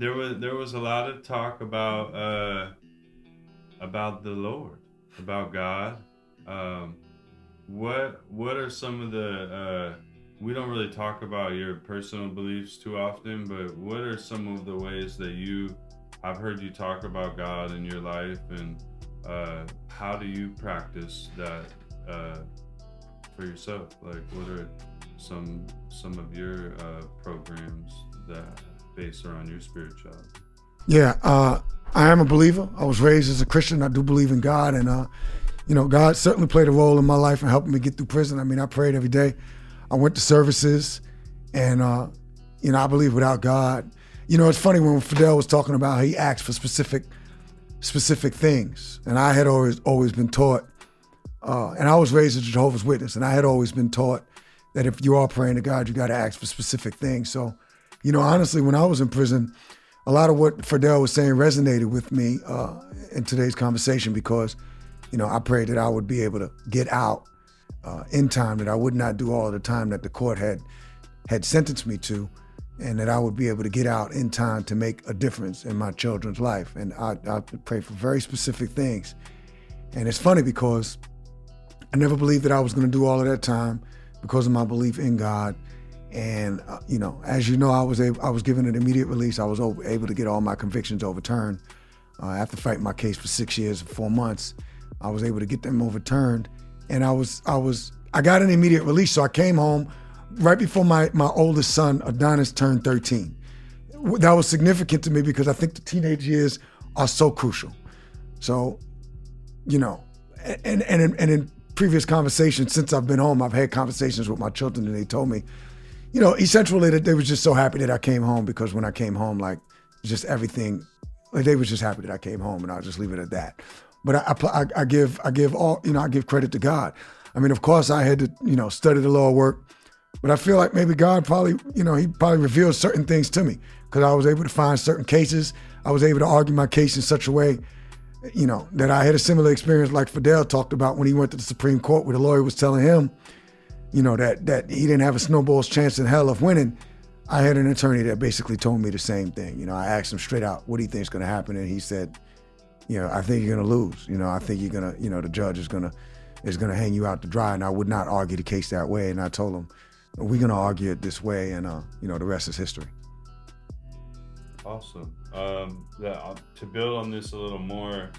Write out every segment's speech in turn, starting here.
there was a lot of talk about the Lord, about God. Um, what are some of the we don't really talk about your personal beliefs too often, but what are some of the ways that I've heard you talk about God in your life, and how do you practice that for yourself? Like, what are some of your programs that base around your spirituality? Yeah, I am a believer. I was raised as a Christian. I do believe in God, and God certainly played a role in my life in helping me get through prison. I mean, I prayed every day. I went to services, and I believe without God, it's funny when Fidel was talking about how he asked for specific things, and I had always been taught, and I was raised as a Jehovah's Witness, and I had always been taught that if you are praying to God, you got to ask for specific things. So, honestly, when I was in prison, a lot of what Fidel was saying resonated with me in today's conversation because, I prayed that I would be able to get out in time, that I would not do all of the time that the court had sentenced me to, and that I would be able to get out in time to make a difference in my children's life. And I pray for very specific things. And it's funny because I never believed that I was going to do all of that time because of my belief in God. And as you know, I was given an immediate release. I was able to get all my convictions overturned. After fighting my case for 6 years and 4 months, I was able to get them overturned. And I got an immediate release. So I came home right before my oldest son, Adonis, turned 13. That was significant to me because I think the teenage years are so crucial. So, and in previous conversations, since I've been home, I've had conversations with my children, and they told me, essentially that they were just so happy that I came home, because when I came home, like, just everything, like, they were just happy that I came home, and I'll just leave it at that. But I give credit to God. I mean, of course, I had to, study the law, work, but I feel like maybe God probably, he probably revealed certain things to me because I was able to find certain cases. I was able to argue my case in such a way, that I had a similar experience like Fidel talked about when he went to the Supreme Court, where the lawyer was telling him, that he didn't have a snowball's chance in hell of winning. I had an attorney that basically told me the same thing. I asked him straight out, what do you think is going to happen? And he said, I think you're going to lose. I think you're going to, the judge is going to hang you out to dry. And I would not argue the case that way. And I told him, we're going to argue it this way. And, the rest is history. Awesome. To build on this a little more,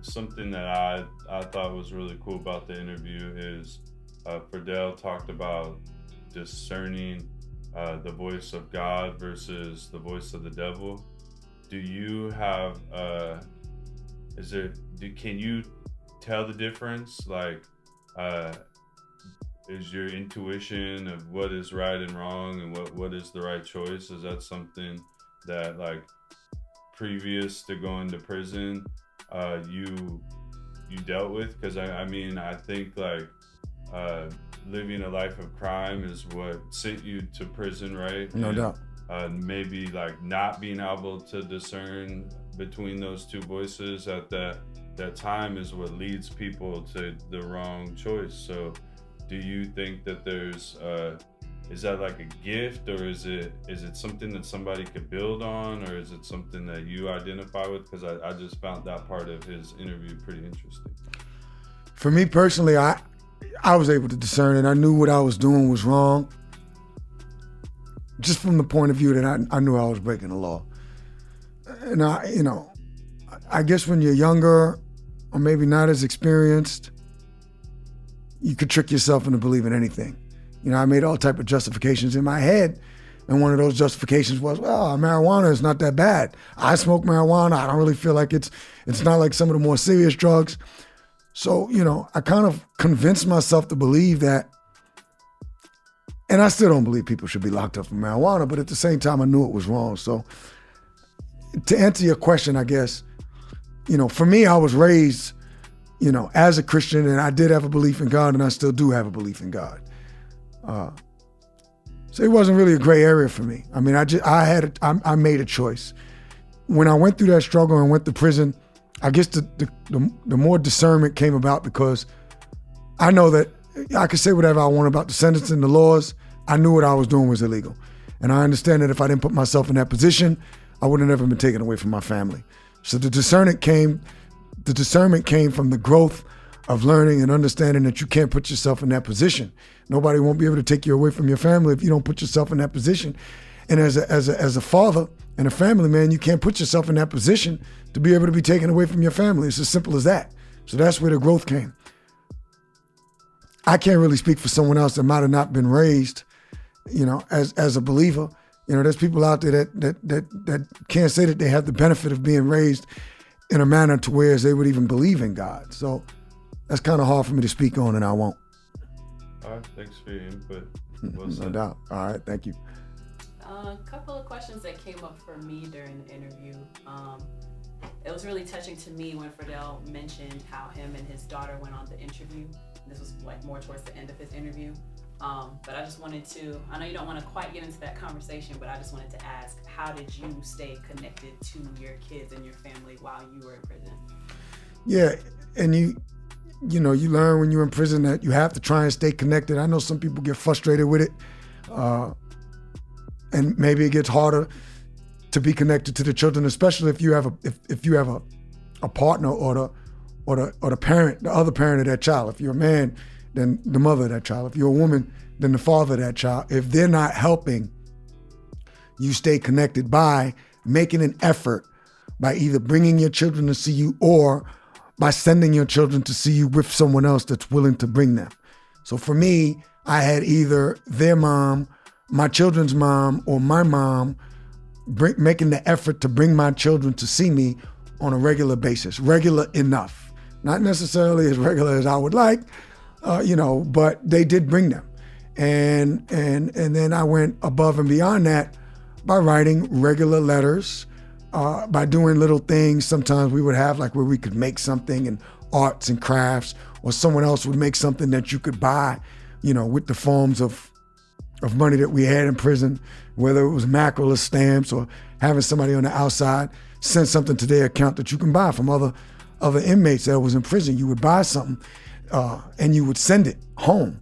something that I thought was really cool about the interview is Fidel talked about discerning the voice of God versus the voice of the devil. Do you have, can you tell the difference? Like, is your intuition of what is right and wrong and what is the right choice? Is that something that, like, previous to going to prison, you dealt with? Because I think like living a life of crime is what sent you to prison, right? No doubt. Maybe like not being able to discern between those two voices at that time is what leads people to the wrong choice. So do you think that there's is that like a gift, or is it something that somebody could build on, or is it something that you identify with? Because I just found that part of his interview pretty interesting. For me personally, I was able to discern it. I knew what I was doing was wrong, just from the point of view that I knew I was breaking the law. And I guess when you're younger or maybe not as experienced, you could trick yourself into believing anything. I made all type of justifications in my head, and one of those justifications was, well, marijuana is not that bad. I smoke marijuana. I don't really feel like it's not like some of the more serious drugs. So, I kind of convinced myself to believe that, and I still don't believe people should be locked up for marijuana, but at the same time, I knew it was wrong. So to answer your question, I guess, for me, I was raised, as a Christian, and I did have a belief in God, and I still do have a belief in God. So it wasn't really a gray area for me. I mean, I made a choice. When I went through that struggle and went to prison, I guess the more discernment came about, because I know that I could say whatever I want about the sentencing, the laws. I knew what I was doing was illegal. And I understand that if I didn't put myself in that position, I would have never been taken away from my family. So the discernment came from the growth of learning and understanding that you can't put yourself in that position. Nobody won't be able to take you away from your family if you don't put yourself in that position. And as a father and a family man, you can't put yourself in that position to be able to be taken away from your family. It's as simple as that. So that's where the growth came. I can't really speak for someone else that might have not been raised, as a believer. There's people out there that can't say that they have the benefit of being raised in a manner to where they would even believe in God. So that's kind of hard for me to speak on, and I won't. All right, thanks for your input. Well No doubt. All right, thank you. A couple of questions that came up for me during the interview. It was really touching to me when Fidel mentioned how him and his daughter went on the interview. This was like more towards the end of his interview. But I just wanted to, I know you don't want to quite get into that conversation, but I just wanted to ask, how did you stay connected to your kids and your family while you were in prison? Yeah, and you learn when you're in prison that you have to try and stay connected. I know some people get frustrated with it, and maybe it gets harder to be connected to the children, especially if you have a partner or the parent, the other parent of that child. If you're a man, then the mother of that child. If you're a woman, then the father of that child. If they're not helping you stay connected by making an effort, by either bringing your children to see you or by sending your children to see you with someone else that's willing to bring them. So for me, I had either their mom, my children's mom, or my mom making the effort to bring my children to see me on a regular basis, regular enough. Not necessarily as regular as I would like, but they did bring them. And then I went above and beyond that by writing regular letters, by doing little things. Sometimes we would have like where we could make something in arts and crafts, or someone else would make something that you could buy, with the forms of money that we had in prison, whether it was mackerel or stamps, or having somebody on the outside send something to their account that you can buy from other inmates that was in prison. You would buy something and you would send it home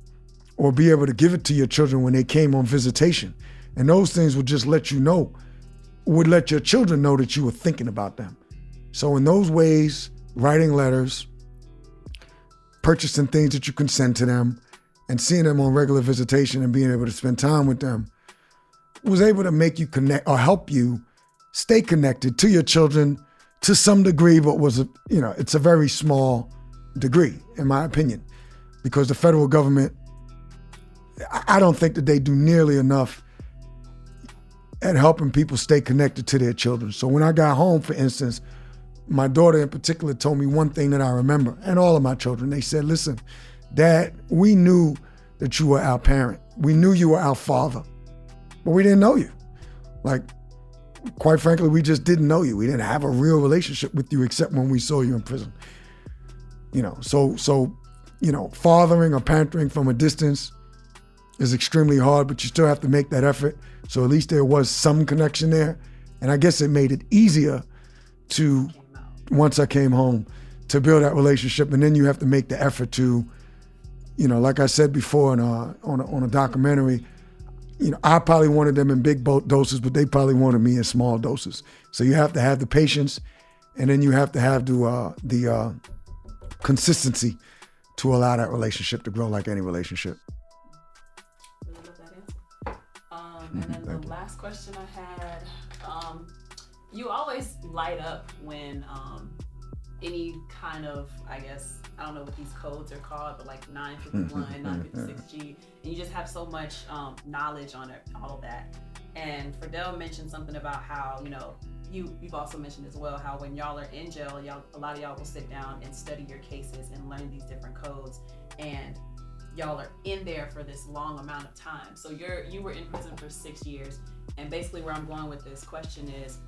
or be able to give it to your children when they came on visitation. And those things would just let your children know that you were thinking about them. So in those ways, writing letters, purchasing things that you can send to them, and seeing them on regular visitation and being able to spend time with them was able to make you connect or help you stay connected to your children to some degree, but it's a very small degree, in my opinion, because the federal government, I don't think that they do nearly enough at helping people stay connected to their children. So when I got home, for instance, my daughter in particular told me one thing that I remember, and all of my children, they said, listen, Dad, we knew that you were our parent. We knew you were our father, but we didn't know you. Like, quite frankly, we just didn't know you. We didn't have a real relationship with you except when we saw you in prison. So fathering or parenting from a distance is extremely hard, but you still have to make that effort. So at least there was some connection there. And I guess it made it easier to, once I came home, to build that relationship. And then you have to make the effort to, like I said before on a documentary, I probably wanted them in big doses, but they probably wanted me in small doses. So you have to have the patience, and then you have to have the consistency to allow that relationship to grow like any relationship. Really love that answer. And then the last question I had, you always light up when any kind of, I guess, I don't know what these codes are called, but like 951, 956G, and you just have so much knowledge on it, all of that. And Fidel mentioned something about how, you've also mentioned as well how when y'all are in jail, a lot of y'all will sit down and study your cases and learn these different codes, and y'all are in there for this long amount of time. So you were in prison for 6 years, and basically where I'm going with this question is,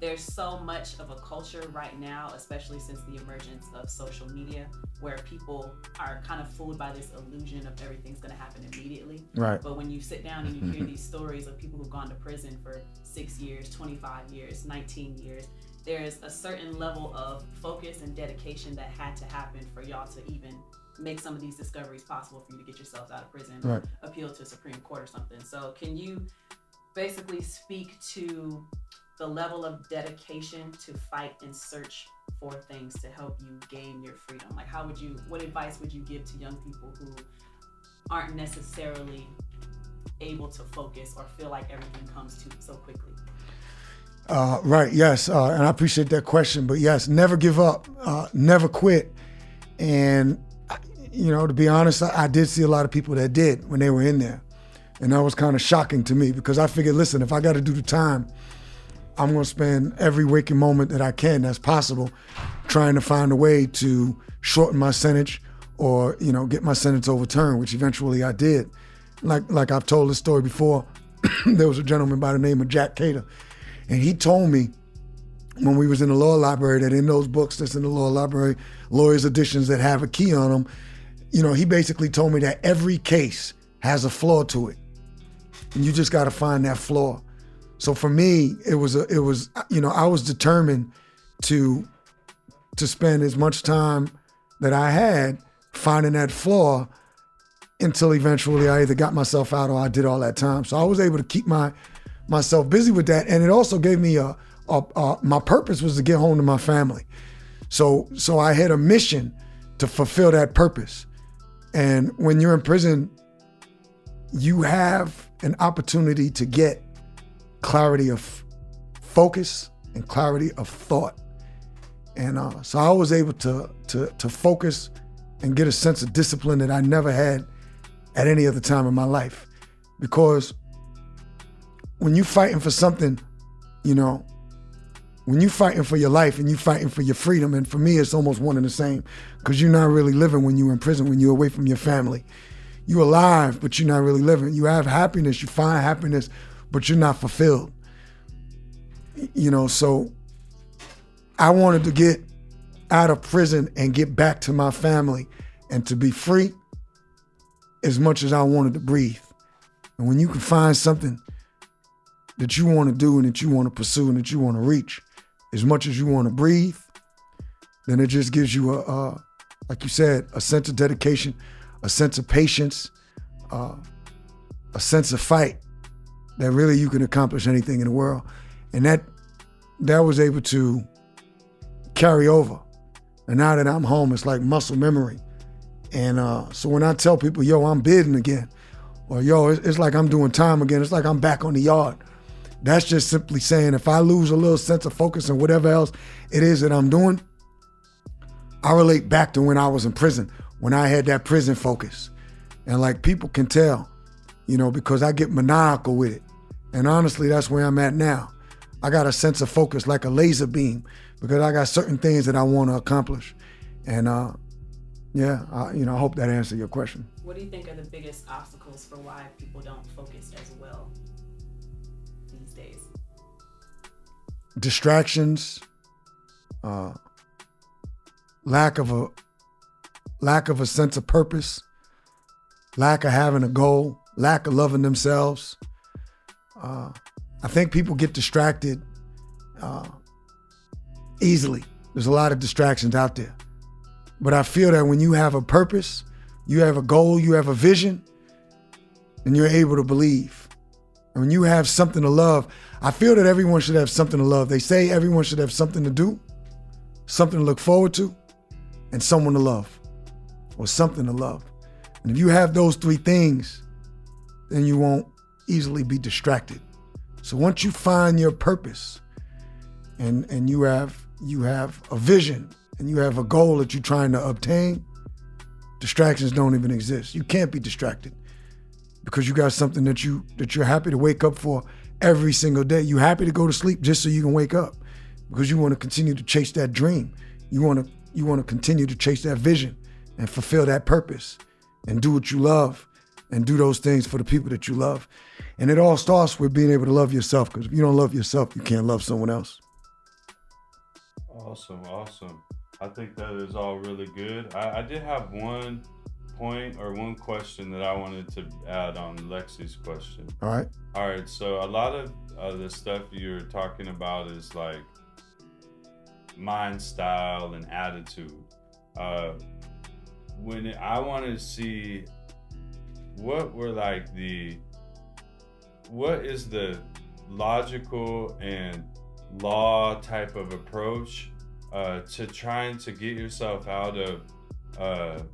there's so much of a culture right now, especially since the emergence of social media, where people are kind of fooled by this illusion of everything's going to happen immediately. Right. But when you sit down and you hear these stories of people who've gone to prison for 6 years, 25 years, 19 years, there's a certain level of focus and dedication that had to happen for y'all to even make some of these discoveries possible for you to get yourselves out of prison, right, or appeal to Supreme Court or something. So can you basically speak to the level of dedication to fight and search for things to help you gain your freedom? Like, what advice would you give to young people who aren't necessarily able to focus or feel like everything comes to so quickly? Right, yes, and I appreciate that question. But yes, never give up, never quit. And, to be honest, I did see a lot of people that did when they were in there. And that was kind of shocking to me, because I figured, listen, if I got to do the time, I'm going to spend every waking moment that I can, that's possible, trying to find a way to shorten my sentence or, get my sentence overturned, which eventually I did. Like I've told this story before, there was a gentleman by the name of Jack Cater. And he told me when we was in the law library that in those books that's in the law library, lawyers' editions that have a key on them, he basically told me that every case has a flaw to it. And you just got to find that flaw. So for me, I was determined to spend as much time that I had finding that flaw until eventually I either got myself out or I did all that time. So I was able to keep myself busy with that. And it also gave me my purpose was to get home to my family. So I had a mission to fulfill that purpose. And when you're in prison, you have an opportunity to get clarity of focus and clarity of thought. And so I was able to focus and get a sense of discipline that I never had at any other time in my life. Because when you're fighting for something, when you're fighting for your life and you're fighting for your freedom, and for me, it's almost one and the same, because you're not really living when you're in prison, when you're away from your family. You're alive, but you're not really living. You have happiness, you find happiness, but you're not fulfilled. So I wanted to get out of prison and get back to my family and to be free as much as I wanted to breathe. And when you can find something that you want to do and that you want to pursue and that you want to reach as much as you want to breathe, then it just gives you like you said, a sense of dedication, a sense of patience, a sense of fight that really you can accomplish anything in the world. And that was able to carry over. And now that I'm home, it's like muscle memory. And so when I tell people, yo, I'm bidding again, or yo, it's like I'm doing time again, it's like I'm back on the yard. That's just simply saying if I lose a little sense of focus and whatever else it is that I'm doing, I relate back to when I was in prison, when I had that prison focus. And like people can tell, because I get maniacal with it. And honestly, that's where I'm at now. I got a sense of focus like a laser beam because I got certain things that I want to accomplish. And I hope that answered your question. What do you think are the biggest obstacles for why people don't focus as well these days? Distractions, lack of a sense of purpose, lack of having a goal, lack of loving themselves. I think people get distracted easily. There's a lot of distractions out there. But I feel that when you have a purpose, you have a goal, you have a vision, and you're able to believe. And when you have something to love, I feel that everyone should have something to love. They say everyone should have something to do, something to look forward to, and someone to love, or something to love. And if you have those three things, then you won't easily be distracted. So once you find your purpose and you have a vision and you have a goal that you're trying to obtain, distractions don't even exist. You can't be distracted because you got something that you're happy to wake up for every single day. You're happy to go to sleep just so you can wake up because you want to continue to chase that dream. You want to continue to chase that vision and fulfill that purpose and do what you love and do those things for the people that you love. And it all starts with being able to love yourself, because if you don't love yourself, you can't love someone else. Awesome. I think that is all really good. I did have one point or one question that I wanted to add on Lexi's question. All right. So a lot of the stuff you're talking about is like mind style and attitude. When I want to see what is the logical and law type of approach to trying to get yourself out of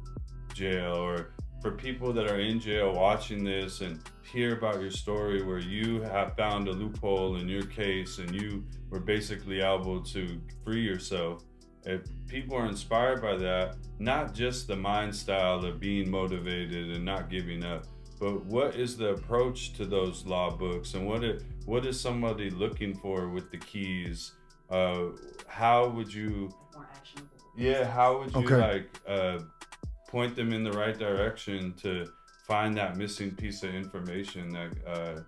jail, or for people that are in jail watching this and hear about your story where you have found a loophole in your case and you were basically able to free yourself. If people are inspired by that, not just the mind style of being motivated and not giving up, but what is the approach to those law books, and what is somebody looking for with the keys? How would you More actionable. Yeah, how would you Okay. point them in the right direction to find that missing piece of information that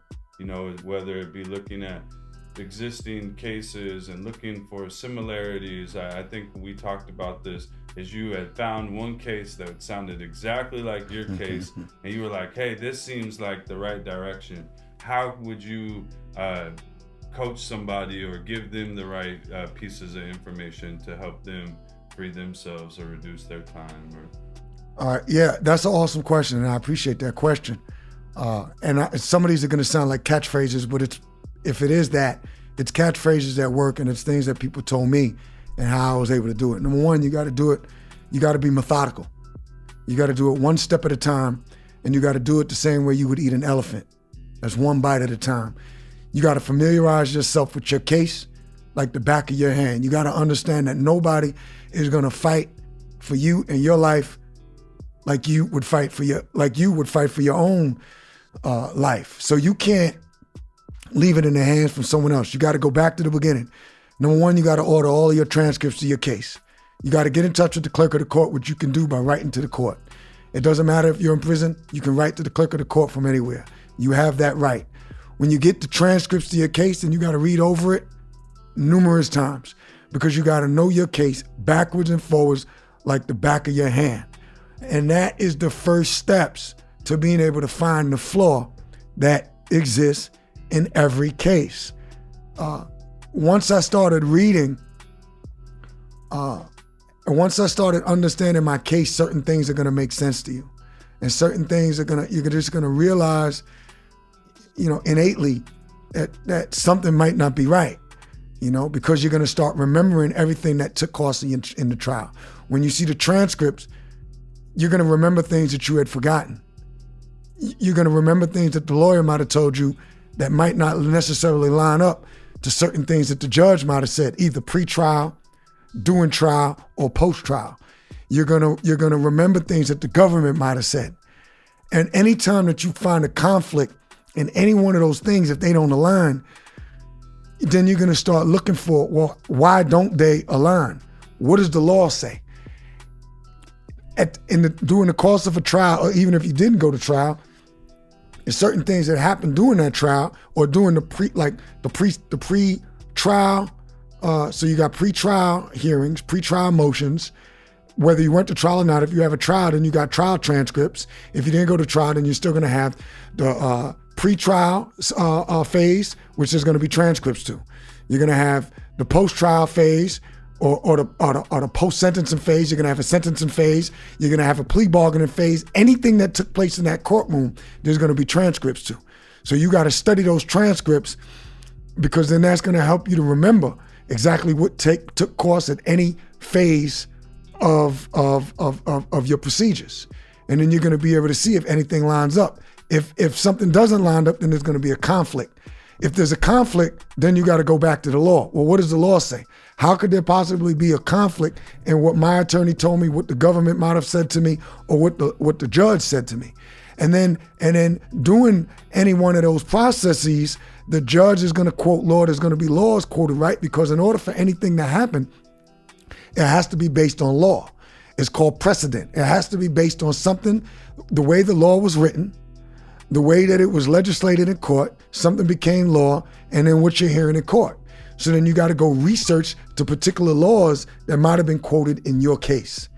whether it be looking at existing cases and looking for similarities. I think we talked about this, is you had found one case that sounded exactly like your case and you were like, hey, this seems like the right direction. How would you coach somebody or give them the right pieces of information to help them free themselves or reduce their time? All right, yeah, that's an awesome question, and I appreciate that question. Some of these are going to sound like catchphrases, but if it is that, it's catchphrases that work, and it's things that people told me and how I was able to do it. Number one, you got to do it. You got to be methodical. You got to do it one step at a time, and you got to do it the same way you would eat an elephant. That's one bite at a time. You got to familiarize yourself with your case like the back of your hand. You got to understand that nobody is going to fight for you in your life like you would fight for your own life. So you can't leave it in the hands from someone else. You got to go back to the beginning. Number one, you got to order all of your transcripts of your case. You got to get in touch with the clerk of the court, which you can do by writing to the court. It doesn't matter if you're in prison, you can write to the clerk of the court from anywhere. You have that right. When you get the transcripts to your case, then you got to read over it numerous times, because you got to know your case backwards and forwards like the back of your hand. And that is the first steps to being able to find the flaw that exists in every case. Once I started reading, and once I started understanding my case, certain things are going to make sense to you, and certain things you're just going to realize, innately that something might not be right, because you're going to start remembering everything that took place in the trial. When you see the transcripts, you're going to remember things that you had forgotten. You're going to remember things that the lawyer might have told you that might not necessarily line up to certain things that the judge might have said, either pre-trial, during trial, or post-trial. You're going to remember things that the government might have said. And anytime that you find a conflict in any one of those things, if they don't align, then you're going to start looking for, well, why don't they align? What does the law say? During the course of a trial, or even if you didn't go to trial, there's certain things that happen during that trial or during the pre-trial. So you got pre-trial hearings, pre-trial motions. Whether you went to trial or not, if you have a trial, then you got trial transcripts. If you didn't go to trial, then you're still going to have the pre-trial phase, which is going to be transcripts to. You're going to have the post-trial phase, or the post-sentencing phase. You're going to have a sentencing phase. You're going to have a plea bargaining phase. Anything that took place in that courtroom, there's going to be transcripts to. So you got to study those transcripts, because then that's going to help you to remember exactly what took course at any phase of your procedures. And then you're going to be able to see if anything lines up. If something doesn't line up, then there's going to be a conflict. If there's a conflict, then you got to go back to the law. Well, what does the law say? How could there possibly be a conflict in what my attorney told me, what the government might have said to me, or what the judge said to me? And then doing any one of those processes, the judge is going to quote law. There's going to be laws quoted, right? Because in order for anything to happen, it has to be based on law. It's called precedent. It has to be based on something, the way the law was written, the way that it was legislated in court, something became law, and then what you're hearing in court. So then you got to go research the particular laws that might have been quoted in your case.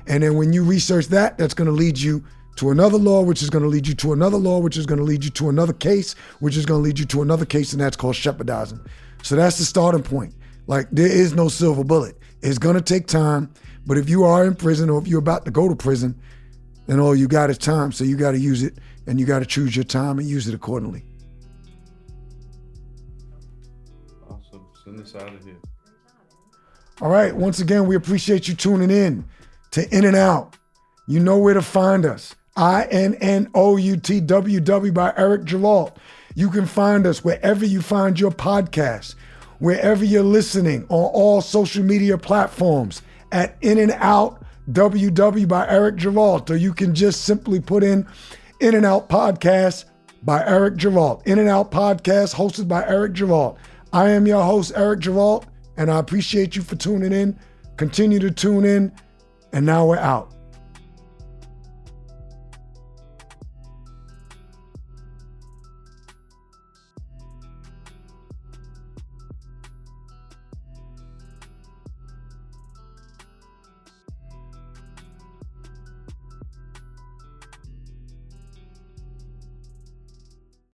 And then when you research that, that's going to lead you to another law, which is going to lead you to another law, which is going to lead you to another case, which is going to lead you to another case, and that's called shepherdizing. So that's the starting point. Like, there is no silver bullet. It's going to take time, but if you are in prison or if you're about to go to prison, then all you got is time. So you got to use it, and you got to choose your time and use it accordingly. Awesome. Send us out of here. All right. Once again, we appreciate you tuning in to In and Out. You know where to find us. INNOUTWW by Eric Gerald. You can find us wherever you find your podcasts, wherever you're listening on all social media platforms at In and Out WW by Eric Gerald. Or you can just simply put in In and Out Podcast by Eric Gerald. In and Out Podcast hosted by Eric Gerald. I am your host, Eric Gerald, and I appreciate you for tuning in. Continue to tune in, and now we're out.